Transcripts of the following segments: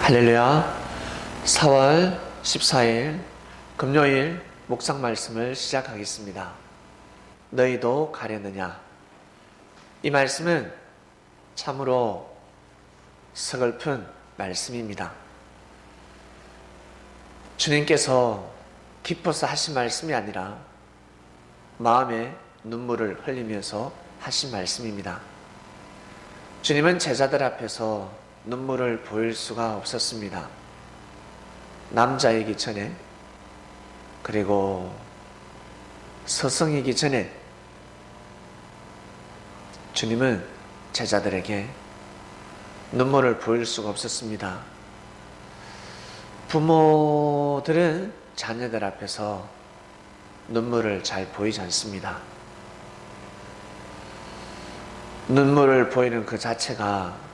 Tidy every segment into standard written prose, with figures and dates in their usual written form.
할렐루야. 4월 14일 금요일 묵상 말씀을 시작하겠습니다. 너희도 가려느냐? 이 말씀은 참으로 서글픈 말씀입니다. 주님께서 기뻐서 하신 말씀이 아니라 마음에 눈물을 흘리면서 하신 말씀입니다. 주님은 제자들 앞에서 눈물을 보일 수가 없었습니다. 남자이기 전에, 그리고 서성이기 전에 주님은 제자들에게 눈물을 보일 수가 없었습니다. 부모들은 자녀들 앞에서 눈물을 잘 보이지 않습니다. 눈물을 보이는 그 자체가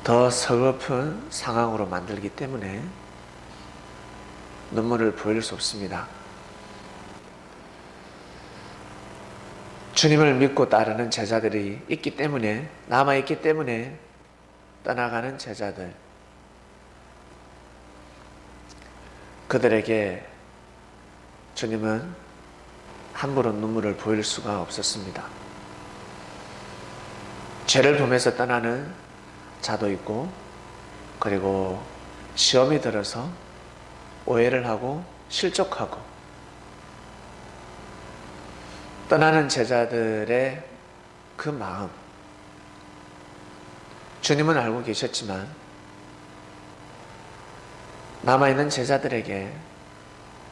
더 서글픈 상황으로 만들기 때문에 눈물을 보일 수 없습니다. 주님을 믿고 따르는 제자들이 있기 때문에, 남아있기 때문에 떠나가는 제자들, 그들에게 주님은 함부로 눈물을 보일 수가 없었습니다. 죄를 범해서 떠나는 자도 있고, 그리고 시험이 들어서 오해를 하고 실족하고 떠나는 제자들의 그 마음, 주님은 알고 계셨지만 남아있는 제자들에게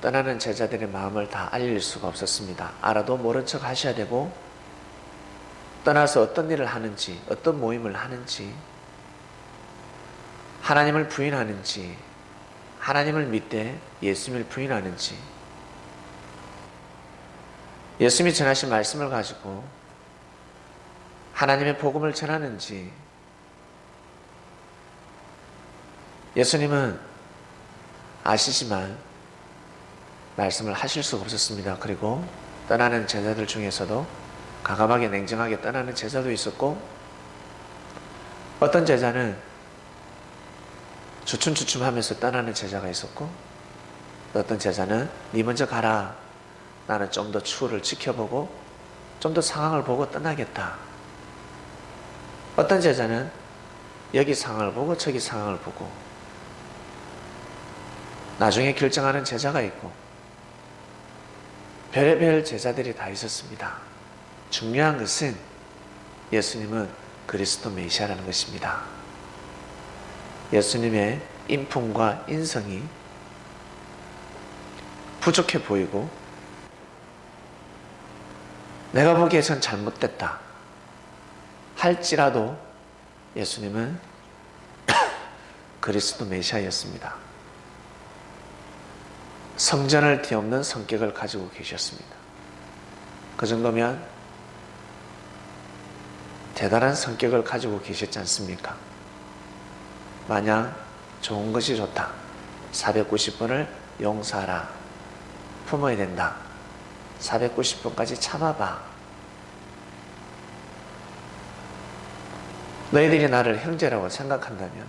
떠나는 제자들의 마음을 다 알릴 수가 없었습니다. 알아도 모른 척 하셔야 되고, 떠나서 어떤 일을 하는지, 어떤 모임을 하는지, 하나님을 부인하는지, 하나님을 믿되 예수님을 부인하는지, 예수님이 전하신 말씀을 가지고 하나님의 복음을 전하는지, 예수님은 아시지만 말씀을 하실 수가 없었습니다. 그리고 떠나는 제자들 중에서도 가감하게 냉정하게 떠나는 제자도 있었고, 어떤 제자는 주춤주춤하면서 떠나는 제자가 있었고, 어떤 제자는 네 먼저 가라, 나는 좀 더 추후를 지켜보고 좀 더 상황을 보고 떠나겠다. 어떤 제자는 여기 상황을 보고 저기 상황을 보고 나중에 결정하는 제자가 있고, 별의별 제자들이 다 있었습니다. 중요한 것은 예수님은 그리스도 메시아라는 것입니다. 예수님의 인품과 인성이 부족해 보이고, 내가 보기에 전 잘못됐다 할지라도 예수님은 그리스도 메시아였습니다. 성전을 뒤엎는 성격을 가지고 계셨습니다. 그 정도면 대단한 성격을 가지고 계셨지 않습니까? 만약 좋은 것이 좋다, 490번을 용서하라, 품어야 된다, 490번까지 참아봐, 너희들이 나를 형제라고 생각한다면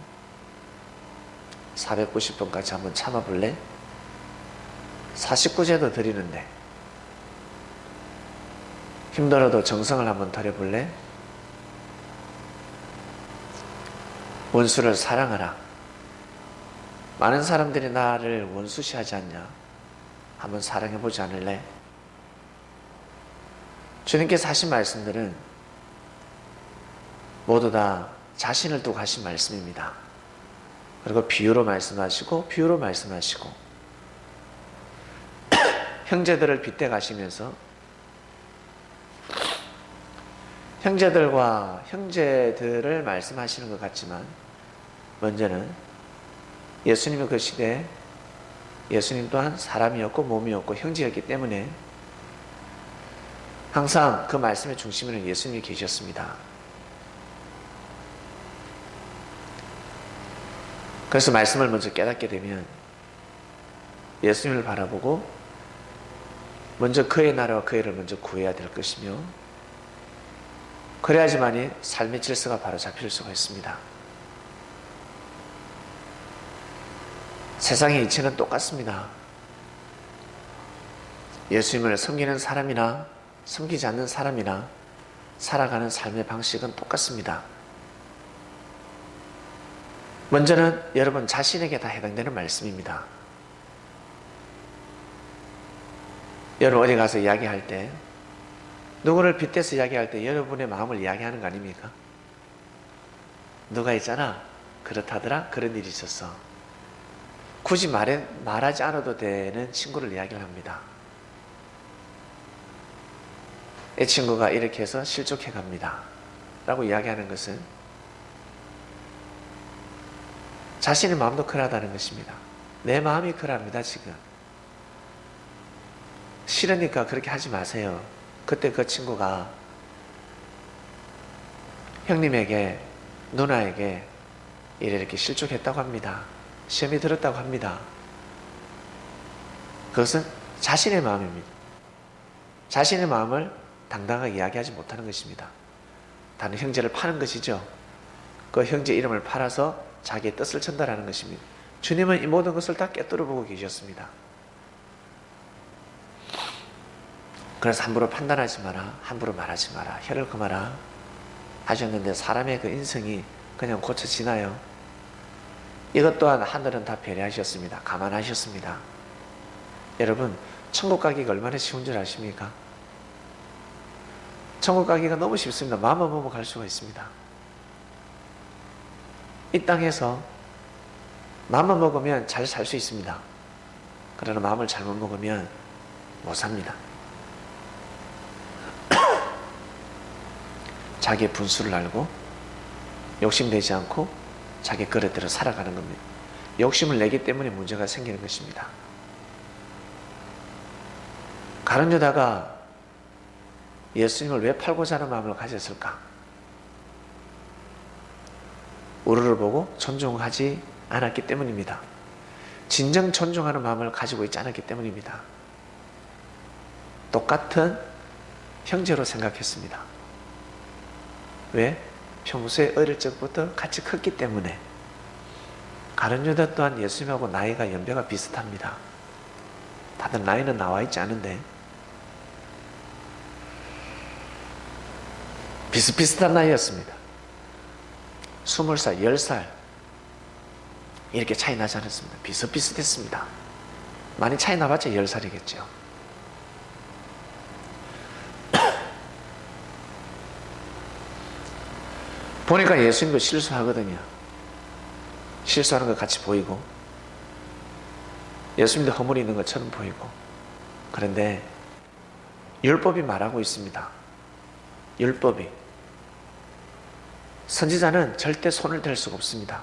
490번까지 한번 참아볼래? 49제도 드리는데 힘들어도 정성을 한번 들여볼래? 원수를 사랑하라. 많은 사람들이 나를 원수시하지 않냐? 한번 사랑해보지 않을래? 주님께서 하신 말씀들은 모두 다 자신을 두고 하신 말씀입니다. 그리고 비유로 말씀하시고 비유로 말씀하시고 형제들을 빗대 가시면서 형제들을 말씀하시는 것 같지만, 먼저는 예수님의 그 시대에 예수님 또한 사람이었고 몸이었고 형제였기 때문에 항상 그 말씀의 중심에는 예수님이 계셨습니다. 그래서 말씀을 먼저 깨닫게 되면 예수님을 바라보고 먼저 그의 나라와 그의 일을 먼저 구해야 될 것이며, 그래야지만이 삶의 질서가 바로 잡힐 수가 있습니다. 세상의 이치는 똑같습니다. 예수님을 섬기는 사람이나 섬기지 않는 사람이나 살아가는 삶의 방식은 똑같습니다. 먼저는 여러분 자신에게 다 해당되는 말씀입니다. 여러분 어디 가서 이야기할 때, 누구를 빗대서 이야기할 때 여러분의 마음을 이야기하는 거 아닙니까? 누가 있잖아, 그렇다더라, 그런 일이 있었어. 굳이 말하지 않아도 되는 친구를 이야기를 합니다. 이 친구가 이렇게 해서 실족해 갑니다 라고 이야기하는 것은 자신의 마음도 그러하다는 것입니다. 내 마음이 그러합니다. 지금 싫으니까 그렇게 하지 마세요. 그때 그 친구가 형님에게, 누나에게 이렇게 실족했다고 합니다. 시험이 들었다고 합니다. 그것은 자신의 마음입니다. 자신의 마음을 당당하게 이야기하지 못하는 것입니다. 다른 형제를 파는 것이죠. 그 형제 이름을 팔아서 자기의 뜻을 전달하는 것입니다. 주님은 이 모든 것을 다 꿰뚫어 보고 계셨습니다. 그래서 함부로 판단하지 마라, 함부로 말하지 마라, 혀를 금하라 하셨는데 사람의 그 인성이 그냥 고쳐지나요? 이것 또한 하늘은 다 배려하셨습니다. 감안하셨습니다. 여러분, 천국 가기가 얼마나 쉬운 줄 아십니까? 천국 가기가 너무 쉽습니다. 마음만 먹으면 갈 수가 있습니다. 이 땅에서 마음만 먹으면 잘 살 수 있습니다. 그러나 마음을 잘못 먹으면 못 삽니다. 자기의 분수를 알고 욕심내지 않고 자기 그릇대로 살아가는 겁니다. 욕심을 내기 때문에 문제가 생기는 것입니다. 가룟 유다가 예수님을 왜 팔고자 하는 마음을 가졌을까? 우르를 보고 존중하지 않았기 때문입니다. 진정 존중하는 마음을 가지고 있지 않았기 때문입니다. 똑같은 형제로 생각했습니다. 왜? 평소에 어릴 적부터 같이 컸기 때문에. 가룟 유다 또한 예수님하고 나이가 연배가 비슷합니다. 다들 나이는 나와 있지 않은데 비슷비슷한 나이였습니다. 20살, 10살 이렇게 차이 나지 않았습니다. 비슷비슷했습니다. 많이 차이 나봤자 10살이겠죠. 보니까 예수님도 실수하거든요. 실수하는 것 같이 보이고 예수님도 허물이 있는 것처럼 보이고. 그런데 율법이 말하고 있습니다. 율법이 선지자는 절대 손을 댈 수가 없습니다.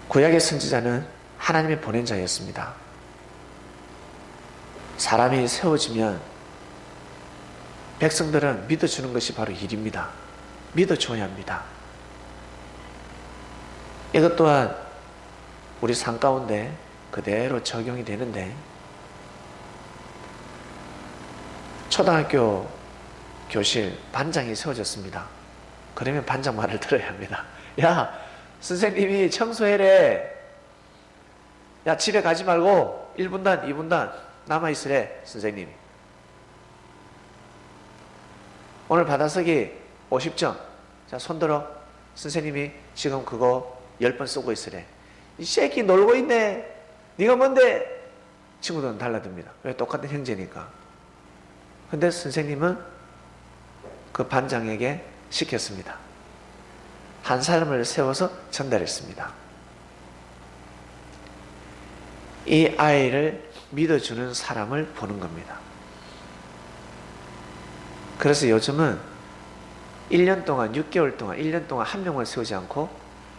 구약의 선지자는 하나님의 보낸 자였습니다. 사람이 세워지면 백성들은 믿어주는 것이 바로 일입니다. 믿어줘야 합니다. 이것 또한 우리 삶 가운데 그대로 적용이 되는데, 초등학교 교실 반장이 세워졌습니다. 그러면 반장 말을 들어야 합니다. 야, 선생님이 청소해래. 야, 집에 가지 말고 1분단, 2분단 남아있으래, 선생님이. 오늘 받아쓰기 50점. 자, 손들어. 선생님이 지금 그거 10번 쓰고 있으래. 이 새끼 놀고 있네. 네가 뭔데? 친구들은 달라듭니다. 왜? 똑같은 형제니까. 근데 선생님은 그 반장에게 시켰습니다. 한 사람을 세워서 전달했습니다. 이 아이를 믿어주는 사람을 보는 겁니다. 그래서 요즘은 1년 동안, 6개월 동안, 1년 동안 한 명을 세우지 않고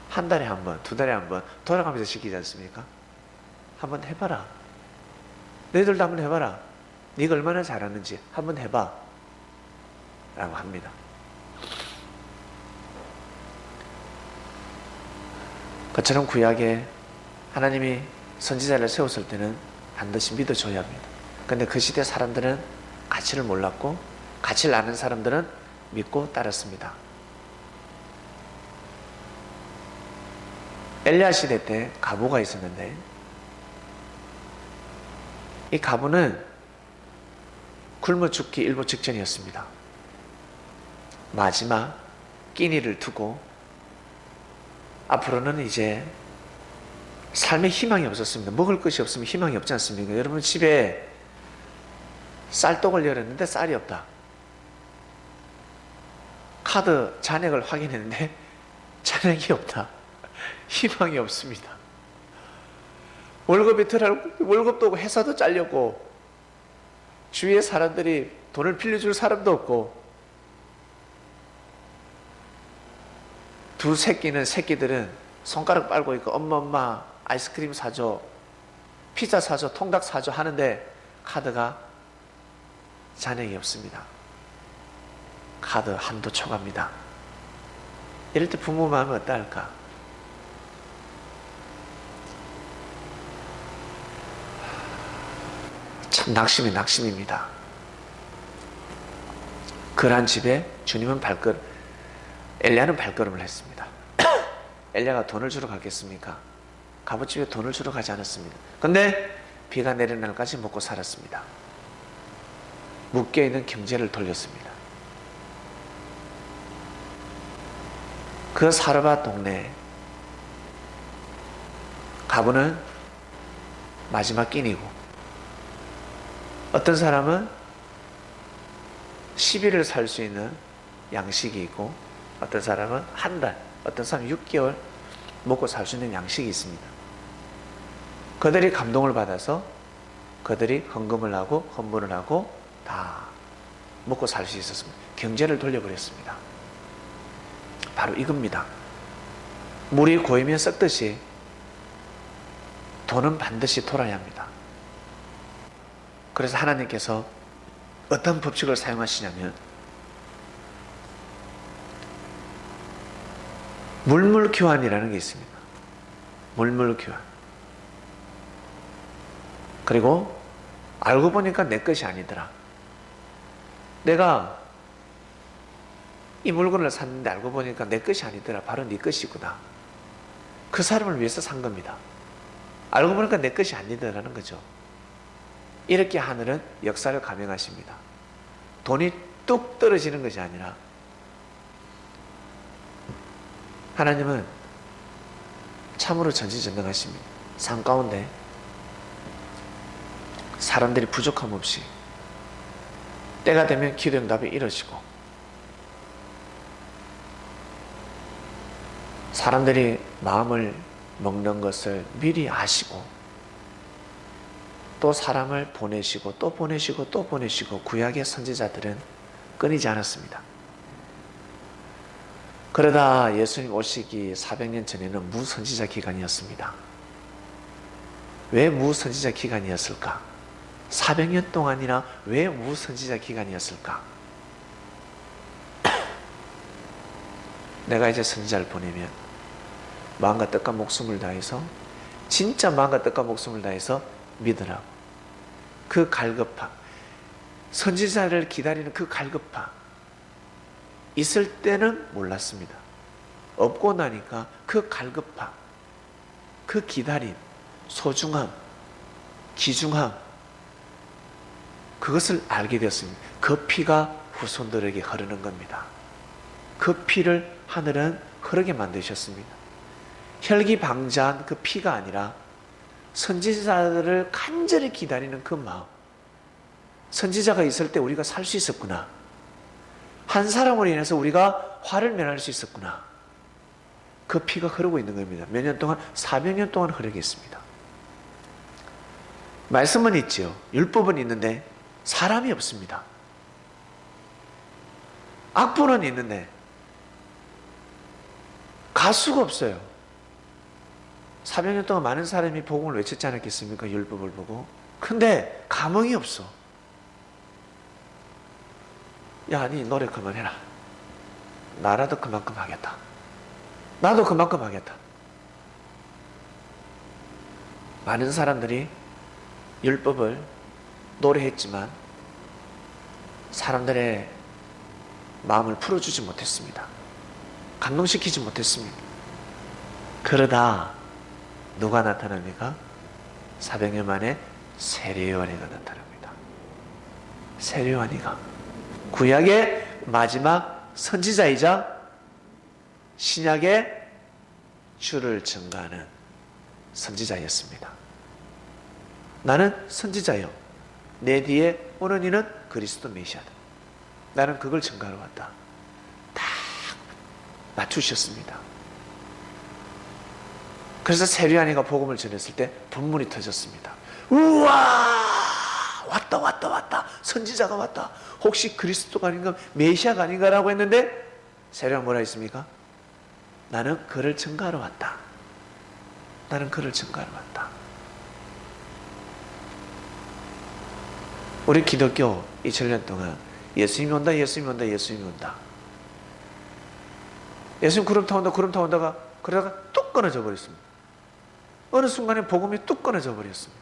한 달에 한 번, 2달에 한 번 돌아가면서 시키지 않습니까? 한번 해봐라. 너희들도 한번 해봐라. 네가 얼마나 잘하는지 한번 해봐 라고 합니다. 그처럼 구약에 하나님이 선지자를 세웠을 때는 반드시 믿어줘야 합니다. 그런데 그 시대 사람들은 가치를 몰랐고, 가치를 아는 사람들은 믿고 따랐습니다. 엘리야 시대 때 가부가 있었는데, 이 가부는 굶어 죽기 일보 직전이었습니다. 마지막 끼니를 두고 앞으로는 이제 삶에 희망이 없었습니다. 먹을 것이 없으면 희망이 없지 않습니까? 여러분 집에 쌀떡을 열었는데 쌀이 없다. 카드 잔액을 확인했는데 잔액이 없다. 희망이 없습니다. 월급도 없고 회사도 잘렸고 주위에 사람들이 돈을 빌려줄 사람도 없고, 두 새끼들은 손가락 빨고 있고 엄마 아이스크림 사줘, 피자 사줘, 통닭 사줘 하는데 카드가 잔액이 없습니다. 카드 한도 초과입니다. 이럴 때 부모 마음이 어떨까? 참 낙심입니다. 그러한 집에 주님은 엘리야는 발걸음을 했습니다. 엘리야가 돈을 주러 갔겠습니까? 가부집에 돈을 주러 가지 않았습니다. 그런데 비가 내리는 날까지 먹고 살았습니다. 묶여있는 경제를 돌렸습니다. 그 사르밧 동네 가부는 마지막 끼니고, 어떤 사람은 10일을 살 수 있는 양식이 있고, 어떤 사람은 한 달, 어떤 사람은 6개월 먹고 살 수 있는 양식이 있습니다. 그들이 감동을 받아서 그들이 헌금을 하고 헌물을 하고 다 먹고 살 수 있었습니다. 경제를 돌려버렸습니다. 바로 이겁니다. 물이 고이면 썩듯이 돈은 반드시 돌아야 합니다. 그래서 하나님께서 어떤 법칙을 사용하시냐면, 물물교환이라는 게 있습니다. 물물교환. 그리고 알고 보니까 내 것이 아니더라. 내가 이 물건을 샀는데 알고 보니까 내 것이 아니더라. 바로 네 것이구나. 그 사람을 위해서 산 겁니다. 알고 보니까 내 것이 아니더라는 거죠. 이렇게 하늘은 역사를 감행하십니다. 돈이 뚝 떨어지는 것이 아니라, 하나님은 참으로 전지전능하십니다. 삶 가운데 사람들이 부족함 없이 때가 되면 기도 응답이 이루어지고, 사람들이 마음을 먹는 것을 미리 아시고, 또 사람을 보내시고 또 보내시고 또 보내시고, 구약의 선지자들은 끊이지 않았습니다. 그러다 예수님 오시기 400년 전에는 무선지자 기간이었습니다. 왜 무선지자 기간이었을까? 400년 동안이나 왜 무선지자 기간이었을까? 내가 이제 선지자를 보내면 마음과 뜻과 목숨을 다해서, 진짜 마음과 뜻과 목숨을 다해서 믿으라고. 그 갈급함, 선지자를 기다리는 그 갈급함, 있을 때는 몰랐습니다. 없고 나니까 그 갈급함, 그 기다림, 소중함, 귀중함, 그것을 알게 되었습니다. 그 피가 후손들에게 흐르는 겁니다. 그 피를 하늘은 흐르게 만드셨습니다. 혈기방자한 그 피가 아니라 선지자들을 간절히 기다리는 그 마음. 선지자가 있을 때 우리가 살 수 있었구나. 한 사람으로 인해서 우리가 화를 면할 수 있었구나. 그 피가 흐르고 있는 겁니다. 몇 년 동안? 400년 동안 흐르겠습니다. 말씀은 있지요. 율법은 있는데 사람이 없습니다. 악보는 있는데 가수가 없어요. 400년 동안 많은 사람이 복음을 외쳤지 않았겠습니까? 율법을 보고. 근데 감흥이 없어. 야, 니 노래 그만해라. 나라도 그만큼 하겠다. 나도 그만큼 하겠다. 많은 사람들이 율법을 노래했지만 사람들의 마음을 풀어주지 못했습니다. 감동시키지 못했습니다. 그러다 누가 나타납니까? 400년 만에 세례 요한이가 나타납니다. 세례 요한이가 구약의 마지막 선지자이자 신약의 주를 증거하는 선지자였습니다. 나는 선지자요. 내 뒤에 오는 이는 그리스도 메시아다. 나는 그걸 증거하러 왔다. 딱 맞추셨습니다. 그래서 세례 요한이가 복음을 전했을 때 분문이 터졌습니다. 우와! 왔다. 선지자가 왔다. 혹시 그리스도가 아닌가, 메시아가 아닌가라고 했는데 세례 요한 뭐라 했습니까? 나는 그를 증거하러 왔다. 나는 그를 증거하러 왔다. 우리 기독교 2000년 동안 예수님이 온다, 예수님이 온다, 예수님이 온다. 예수님 구름 타 온다가 그러다가 뚝 끊어져 버렸습니다. 어느 순간에 복음이 뚝 끊어져 버렸습니다.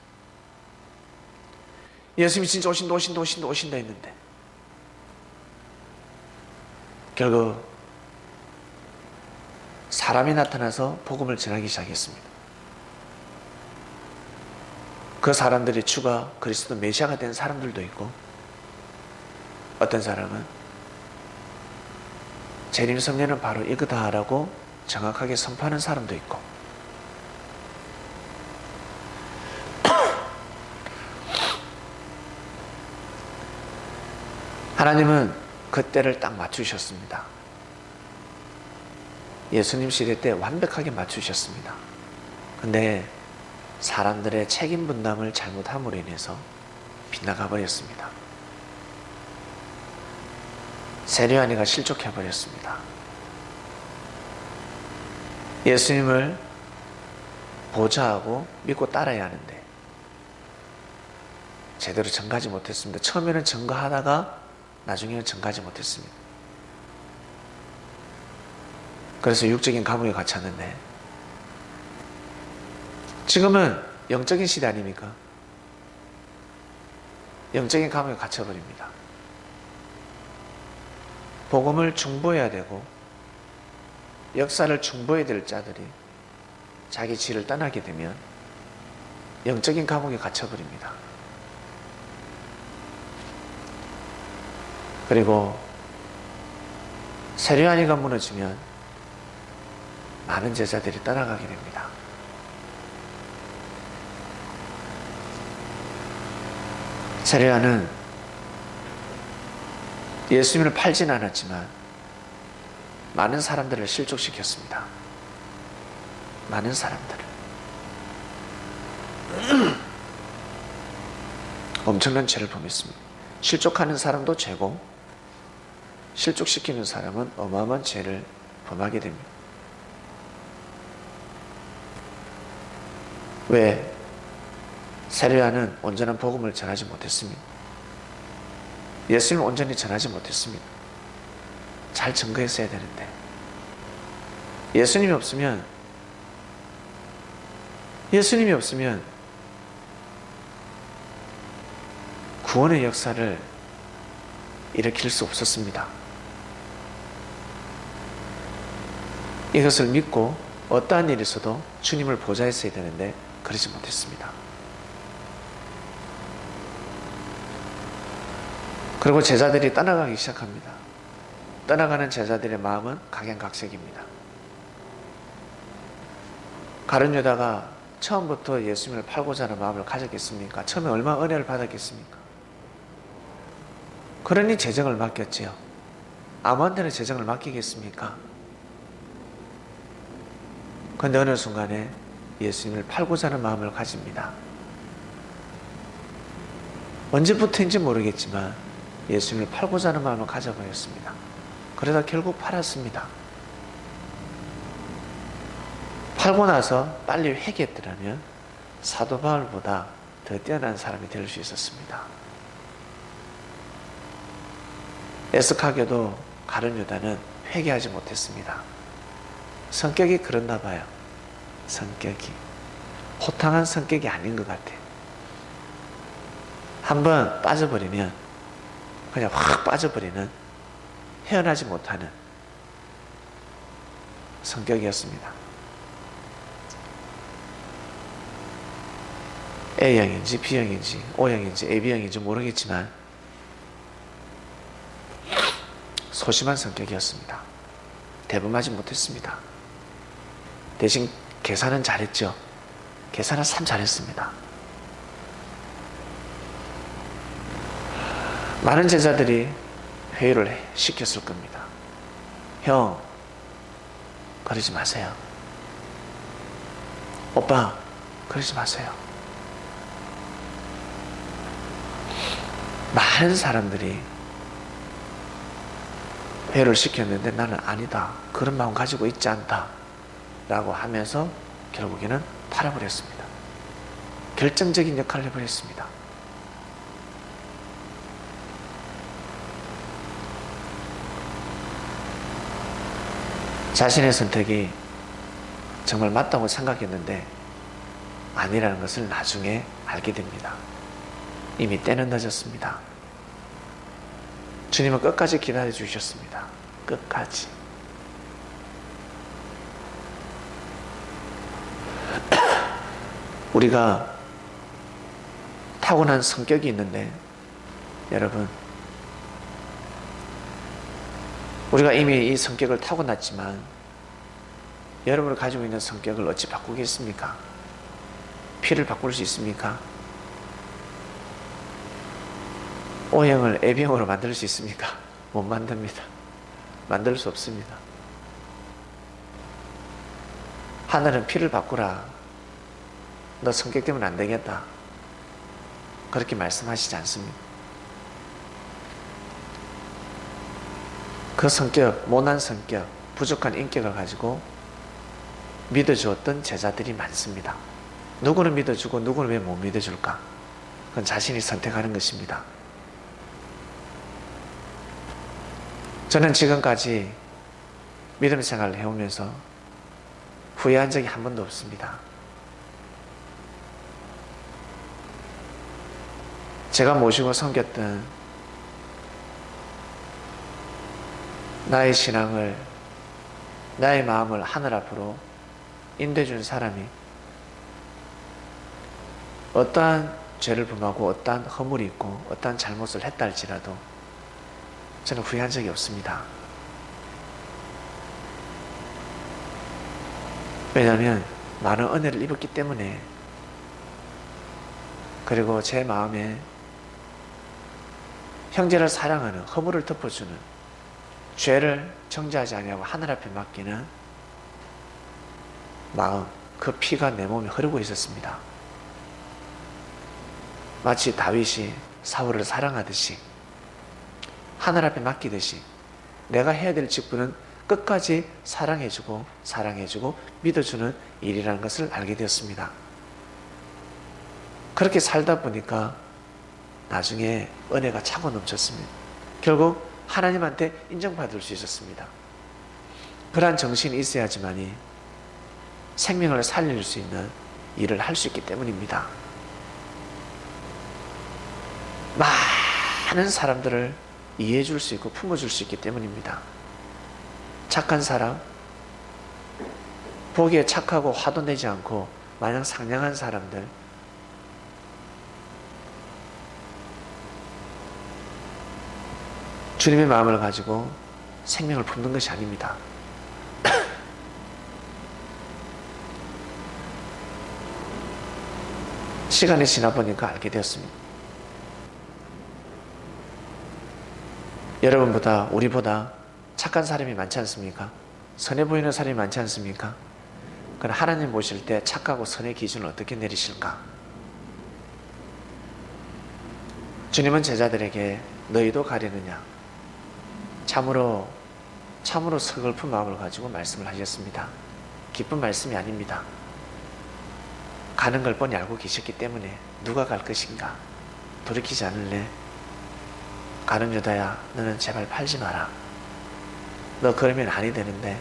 예수님이 진짜 오신다 했는데 결국 사람이 나타나서 복음을 전하기 시작했습니다. 그 사람들의 주가 그리스도 메시아가 된 사람들도 있고, 어떤 사람은 재림 섭리는 바로 이거다라고 정확하게 선포하는 사람도 있고, 하나님은 그 때를 딱 맞추셨습니다. 예수님 시대 때 완벽하게 맞추셨습니다. 근데 사람들의 책임 분담을 잘못함으로 인해서 빗나가 버렸습니다. 세례 요한이가 실족해 버렸습니다. 예수님을 보좌하고 믿고 따라야 하는데 제대로 전가하지 못했습니다. 처음에는 전가하다가 나중에는 전가하지 못했습니다. 그래서 육적인 감옥에 갇혔는데, 지금은 영적인 시대 아닙니까? 영적인 감옥에 갇혀버립니다. 복음을 중보해야 되고 역사를 중보해야 될 자들이 자기 지를 떠나게 되면 영적인 감옥에 갇혀버립니다. 그리고 세례 요한이가 무너지면 많은 제자들이 떠나가게 됩니다. 세례 요한은 예수님을 팔진 않았지만 많은 사람들을 실족시켰습니다. 많은 사람들을. 엄청난 죄를 범했습니다. 실족하는 사람도 죄고 실족시키는 사람은 어마어마한 죄를 범하게 됩니다. 왜? 세례 요한은 온전한 복음을 전하지 못했습니다. 예수님을 온전히 전하지 못했습니다. 잘 증거했어야 되는데 예수님이 없으면 구원의 역사를 일으킬 수 없었습니다. 이것을 믿고 어떠한 일이 있어도 주님을 보좌했어야 되는데 그러지 못했습니다. 그리고 제자들이 떠나가기 시작합니다. 떠나가는 제자들의 마음은 각양각색입니다. 가룟 유다가 처음부터 예수님을 팔고자 하는 마음을 가졌겠습니까? 처음에 얼마나 은혜를 받았겠습니까? 그러니 재정을 맡겼지요. 아무한테나 재정을 맡기겠습니까? 그런데 어느 순간에 예수님을 팔고자 하는 마음을 가집니다. 언제부터인지 모르겠지만 예수님을 팔고자 하는 마음을 가져버렸습니다. 그러다 결국 팔았습니다. 팔고 나서 빨리 회개했더라면 사도 바울보다 더 뛰어난 사람이 될 수 있었습니다. 애석하게도 가룟 유다는 회개하지 못했습니다. 성격이 그랬나 봐요. 성격이 호탕한 성격이 아닌 것 같아요. 한번 빠져버리면 그냥 확 빠져버리는, 헤어나지 못하는 성격이었습니다. A형인지 B형인지 O형인지 AB형인지 모르겠지만 소심한 성격이었습니다. 대범하지 못했습니다. 대신 계산은 잘했죠. 계산은 참 잘했습니다. 많은 제자들이 회유를 시켰을 겁니다. 형, 그러지 마세요. 오빠, 그러지 마세요. 많은 사람들이 회유를 시켰는데 나는 아니다. 그런 마음 가지고 있지 않다. 라고 하면서 결국에는 팔아버렸습니다. 결정적인 역할을 해버렸습니다. 자신의 선택이 정말 맞다고 생각했는데 아니라는 것을 나중에 알게 됩니다. 이미 때는 늦었습니다. 주님은 끝까지 기다려 주셨습니다. 끝까지. 우리가 타고난 성격이 있는데 여러분, 우리가 이미 이 성격을 타고났지만 여러분이 가지고 있는 성격을 어찌 바꾸겠습니까? 피를 바꿀 수 있습니까? O형을 A형으로 만들 수 있습니까? 못 만듭니다. 만들 수 없습니다. 하늘은 피를 바꾸라. 너 성격 때문에 안 되겠다. 그렇게 말씀하시지 않습니다. 그 성격, 모난 성격, 부족한 인격을 가지고 믿어주었던 제자들이 많습니다. 누구는 믿어주고 누구는 왜 못 믿어줄까? 그건 자신이 선택하는 것입니다. 저는 지금까지 믿음 생활을 해오면서 후회한 적이 한 번도 없습니다. 제가 모시고 섬겼던 나의 신앙을, 나의 마음을 하늘 앞으로 인도해준 사람이 어떠한 죄를 범하고 어떠한 허물이 있고 어떠한 잘못을 했다 할지라도 저는 후회한 적이 없습니다. 왜냐하면 많은 은혜를 입었기 때문에, 그리고 제 마음에 형제를 사랑하는, 허물을 덮어주는, 죄를 정죄하지 아니하고 하늘 앞에 맡기는 마음, 그 피가 내 몸에 흐르고 있었습니다. 마치 다윗이 사울을 사랑하듯이 하늘 앞에 맡기듯이 내가 해야 될 직분은 끝까지 사랑해주고 믿어주는 일이라는 것을 알게 되었습니다. 그렇게 살다 보니까 나중에 은혜가 차고 넘쳤습니다. 결국 하나님한테 인정받을 수 있었습니다. 그러한 정신이 있어야지만이 생명을 살릴 수 있는 일을 할 수 있기 때문입니다. 많은 사람들을 이해해 줄 수 있고 품어줄 수 있기 때문입니다. 착한 사람, 보기에 착하고 화도 내지 않고 마냥 상냥한 사람들, 주님의 마음을 가지고 생명을 품는 것이 아닙니다. 시간이 지나 보니까 알게 되었습니다. 여러분보다, 우리보다 착한 사람이 많지 않습니까? 선해 보이는 사람이 많지 않습니까? 그럼 하나님 보실 때 착하고 선의 기준을 어떻게 내리실까? 주님은 제자들에게 너희도 가리느냐? 참으로 서글픈 마음을 가지고 말씀을 하셨습니다. 기쁜 말씀이 아닙니다. 가는 걸 뻔히 알고 계셨기 때문에 누가 갈 것인가? 돌이키지 않을래? 가는 유다야, 너는 제발 팔지 마라. 너 그러면 아니 되는데.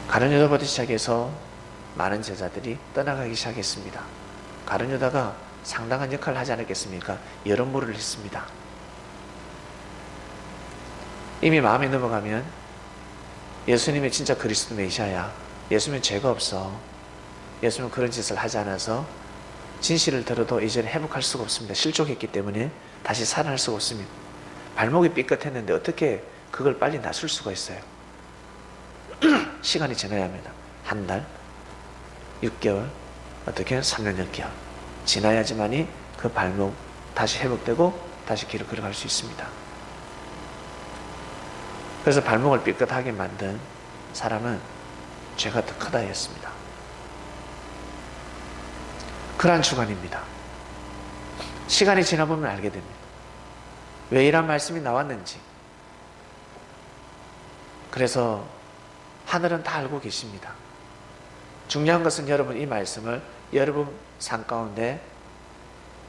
가는 유다부터 시작해서 많은 제자들이 떠나가기 시작했습니다. 가는 유다가 상당한 역할을 하지 않았겠습니까? 여러모를 했습니다. 이미 마음에 넘어가면 예수님이 진짜 그리스도 메시아야, 예수님은 죄가 없어, 예수님은 그런 짓을 하지 않아서 진실을 들어도 이제는 회복할 수가 없습니다. 실족했기 때문에 다시 살아날 수가 없습니다. 발목이 삐끗했는데 어떻게 그걸 빨리 낫을 수가 있어요? 시간이 지나야 합니다. 한 달, 6개월, 어떻게 3년, 6개월 지나야지만이 그 발목 다시 회복되고 다시 길을 걸어갈 수 있습니다. 그래서 발목을 삐끗하게 만든 사람은 죄가 더 크다 했습니다. 그러한 주관입니다. 시간이 지나보면 알게 됩니다. 왜 이런 말씀이 나왔는지. 그래서 하늘은 다 알고 계십니다. 중요한 것은 여러분 이 말씀을 여러분 삶 가운데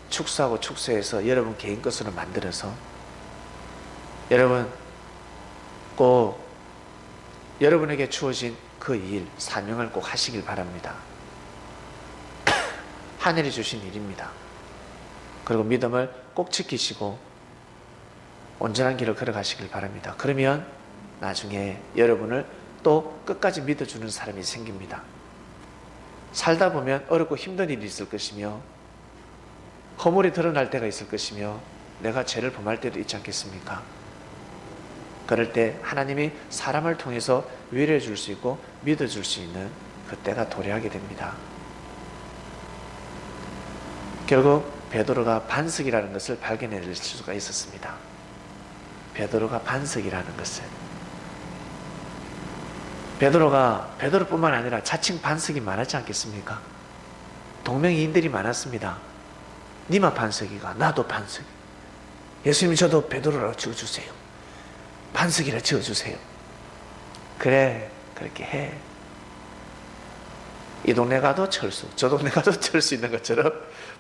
축소하고 축소해서 여러분 개인 것으로 만들어서 여러분 꼭 여러분에게 주어진 그 일, 사명을 꼭 하시길 바랍니다. 하늘이 주신 일입니다. 그리고 믿음을 꼭 지키시고 온전한 길을 걸어가시길 바랍니다. 그러면 나중에 여러분을 또 끝까지 믿어주는 사람이 생깁니다. 살다 보면 어렵고 힘든 일이 있을 것이며 허물이 드러날 때가 있을 것이며 내가 죄를 범할 때도 있지 않겠습니까? 그럴 때 하나님이 사람을 통해서 위로해 줄 수 있고 믿어줄 수 있는 그때가 도래하게 됩니다. 결국 베드로가 반석이라는 것을 발견해낼 수가 있었습니다. 베드로가 반석이라는 것을. 베드로뿐만 아니라 자칭 반석이 많았지 않겠습니까? 동명이인들이 많았습니다. 니마 반석이가 나도 반석. 예수님 저도 베드로라고 지어주세요. 반석이라 지어주세요. 그래 그렇게 해. 이 동네 가도 철수, 저 동네 가도 철수 있는 것처럼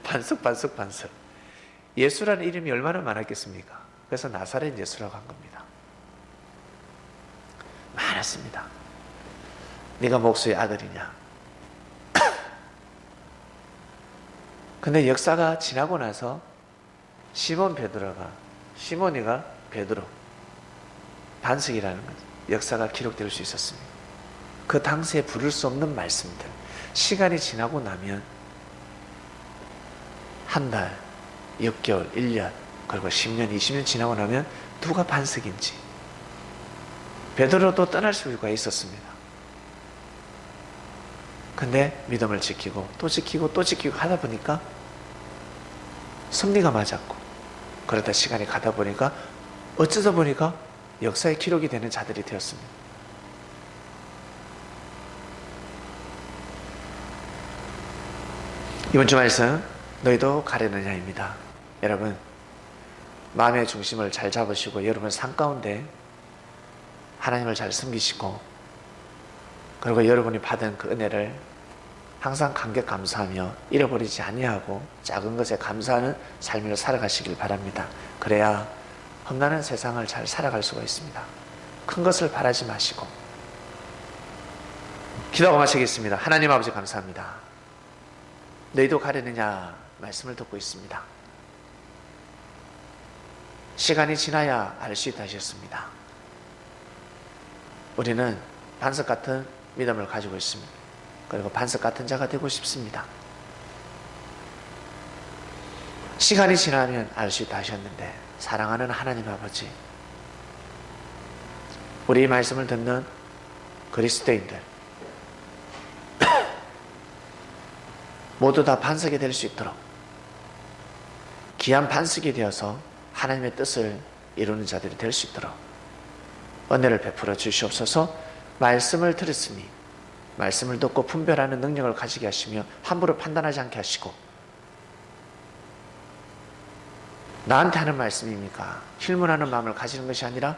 반석. 예수라는 이름이 얼마나 많았겠습니까? 그래서 나사렛 예수라고 한 겁니다. 많았습니다. 네가 목수의 아들이냐? 근데 역사가 지나고 나서 시몬이가 베드로 반석이라는 것, 역사가 기록될 수 있었습니다. 그 당시에 부를 수 없는 말씀들, 시간이 지나고 나면 한 달, 6개월, 1년, 그리고 10년, 20년 지나고 나면 누가 반석인지 베드로도 떠날 수가 있었습니다. 근데 믿음을 지키고 또 지키고 또 지키고 하다 보니까 섭리가 맞았고 그러다 시간이 가다 보니까 어쩌다 보니까 역사의 기록이 되는 자들이 되었습니다. 이번 주 말씀 너희도 가려느냐입니다. 여러분 마음의 중심을 잘 잡으시고 여러분 삶 가운데 하나님을 잘 섬기시고 그리고 여러분이 받은 그 은혜를 항상 감격 감사하며 잃어버리지 아니하고 작은 것에 감사하는 삶을 살아가시길 바랍니다. 그래야 험난한 세상을 잘 살아갈 수가 있습니다. 큰 것을 바라지 마시고 기도하고 마치겠습니다. 하나님 아버지 감사합니다. 너희도 가려느냐 말씀을 듣고 있습니다. 시간이 지나야 알 수 있다 하셨습니다. 우리는 반석 같은 믿음을 가지고 있습니다. 그리고 반석 같은 자가 되고 싶습니다. 시간이 지나면 알 수 있다 하셨는데 사랑하는 하나님 아버지, 우리 이 말씀을 듣는 그리스도인들 모두 다 반석이 될 수 있도록 귀한 반석이 되어서 하나님의 뜻을 이루는 자들이 될 수 있도록 은혜를 베풀어 주시옵소서. 말씀을 들었으니 말씀을 듣고 분별하는 능력을 가지게 하시며 함부로 판단하지 않게 하시고 나한테 하는 말씀입니까? 힐문하는 마음을 가지는 것이 아니라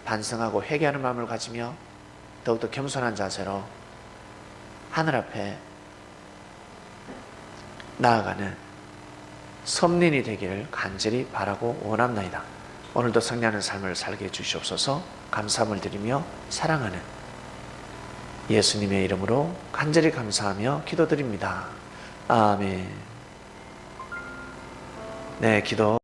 반성하고 회개하는 마음을 가지며 더욱더 겸손한 자세로 하늘 앞에 나아가는 섬린이 되기를 간절히 바라고 원합나이다. 오늘도 성령하는 삶을 살게 해주시옵소서. 감사함을 드리며 사랑하는 예수님의 이름으로 간절히 감사하며 기도드립니다. 아멘. 네, 기도